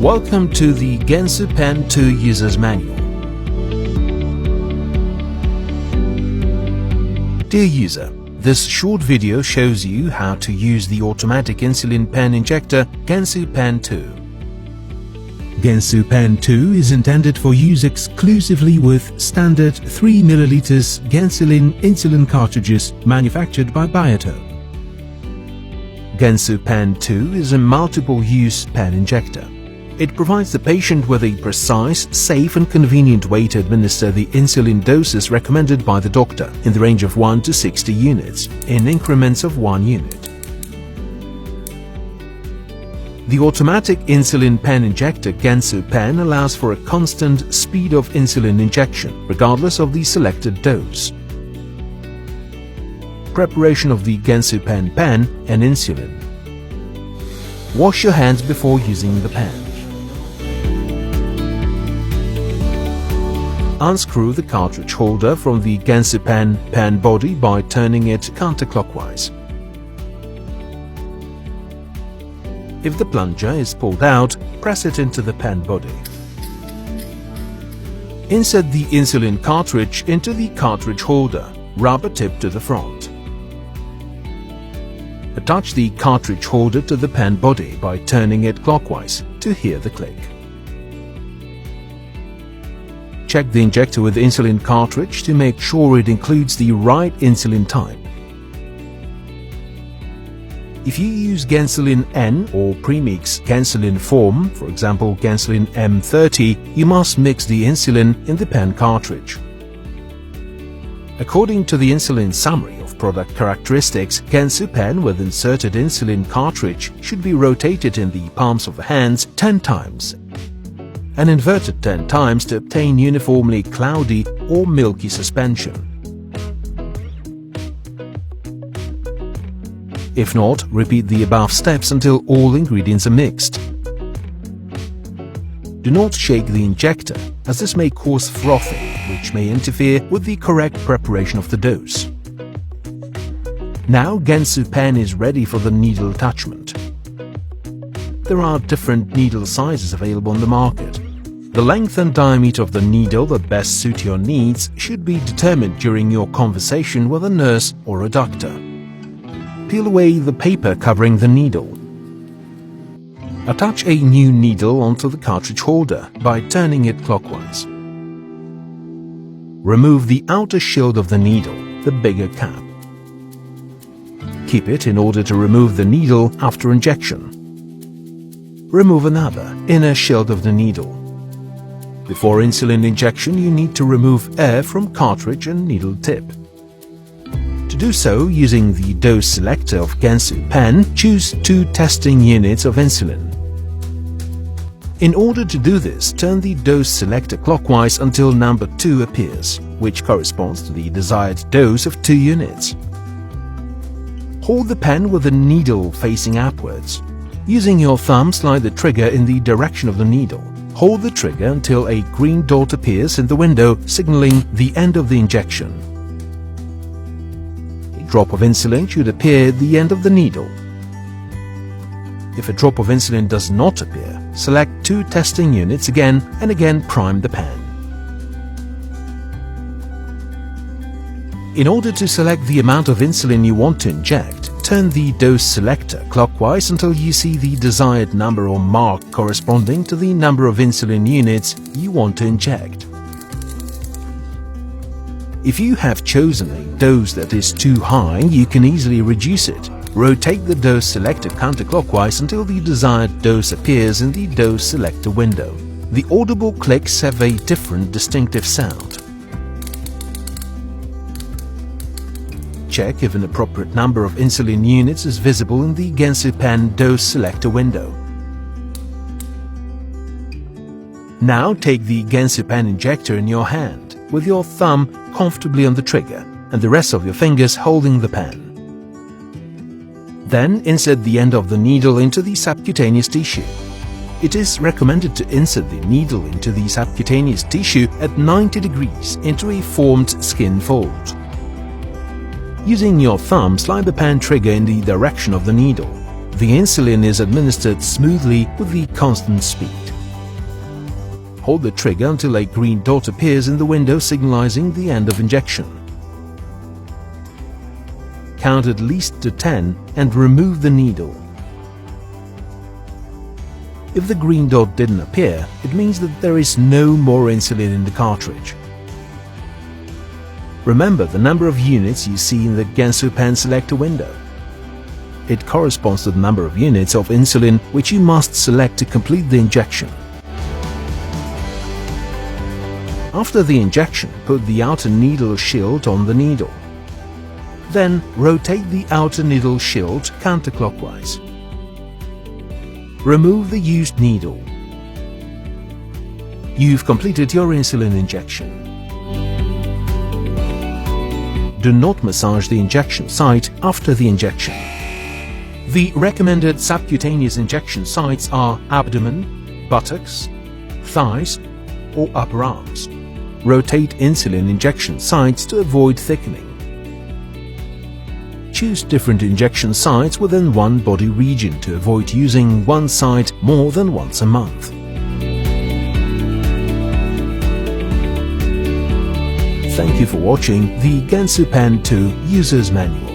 Welcome to the GensuPen2 User's Manual. Dear user, this short video shows you how to use the automatic insulin pen injector GensuPen2. GensuPen2 is intended for use exclusively with standard 3 ml Gensulin insulin cartridges manufactured by Bioton. GensuPen2 is a multiple-use pen injector. It provides the patient with a precise, safe and convenient way to administer the insulin doses recommended by the doctor in the range of 1 to 60 units, in increments of 1 unit. The automatic insulin pen injector GensuPen allows for a constant speed of insulin injection, regardless of the selected dose. Preparation of the GensuPen pen and insulin. Wash your hands before using the pen. Unscrew the cartridge holder from the GensuPen pen body by turning it counterclockwise. If the plunger is pulled out, press it into the pen body. Insert the insulin cartridge into the cartridge holder, rubber tip to the front. Attach the cartridge holder to the pen body by turning it clockwise to hear the click. Check the injector with the insulin cartridge to make sure it includes the right insulin type. If you use Gensulin N or premix Gensulin form, for example Gensulin M30, you must mix the insulin in the pen cartridge. According to the insulin summary of product characteristics, GensuPen with inserted insulin cartridge should be rotated in the palms of the hands 10 times and inverted 10 times to obtain uniformly cloudy or milky suspension. If not, repeat the above steps until all ingredients are mixed. Do not shake the injector, as this may cause frothing, which may interfere with the correct preparation of the dose. Now GensuPen is ready for the needle attachment. There are different needle sizes available on the market. The length and diameter of the needle that best suit your needs should be determined during your conversation with a nurse or a doctor. Peel away the paper covering the needle. Attach a new needle onto the cartridge holder by turning it clockwise. Remove the outer shield of the needle, the bigger cap. Keep it in order to remove the needle after injection. Remove another inner shield of the needle. Before insulin injection, you need to remove air from cartridge and needle tip. To do so, using the dose selector of GensuPen, choose 2 testing units of insulin. In order to do this, turn the dose selector clockwise until number 2 appears, which corresponds to the desired dose of 2 units. Hold the pen with the needle facing upwards. Using your thumb, slide the trigger in the direction of the needle. Hold the trigger until a green dot appears in the window, signaling the end of the injection. A drop of insulin should appear at the end of the needle. If a drop of insulin does not appear, select 2 testing units again and again prime the pen. In order to select the amount of insulin you want to inject, turn the dose selector clockwise until you see the desired number or mark corresponding to the number of insulin units you want to inject. If you have chosen a dose that is too high, you can easily reduce it. Rotate the dose selector counterclockwise until the desired dose appears in the dose selector window. The audible clicks have a different distinctive sound. Check if an appropriate number of insulin units is visible in the GensuPen dose selector window. Now take the GensuPen injector in your hand, with your thumb comfortably on the trigger and the rest of your fingers holding the pen. Then insert the end of the needle into the subcutaneous tissue. It is recommended to insert the needle into the subcutaneous tissue at 90 degrees into a formed skin fold. Using your thumb, slide the pen trigger in the direction of the needle. The insulin is administered smoothly with the constant speed. Hold the trigger until a green dot appears in the window signalizing the end of injection. Count at least to 10 and remove the needle. If the green dot didn't appear, it means that there is no more insulin in the cartridge. Remember the number of units you see in the GensuPen selector window. It corresponds to the number of units of insulin which you must select to complete the injection. After the injection, put the outer needle shield on the needle. Then rotate the outer needle shield counterclockwise. Remove the used needle. You've completed your insulin injection. Do not massage the injection site after the injection. The recommended subcutaneous injection sites are abdomen, buttocks, thighs, or upper arms. Rotate insulin injection sites to avoid thickening. Choose different injection sites within one body region to avoid using one site more than once a month. Thank you for watching the GensuPen2 User's Manual.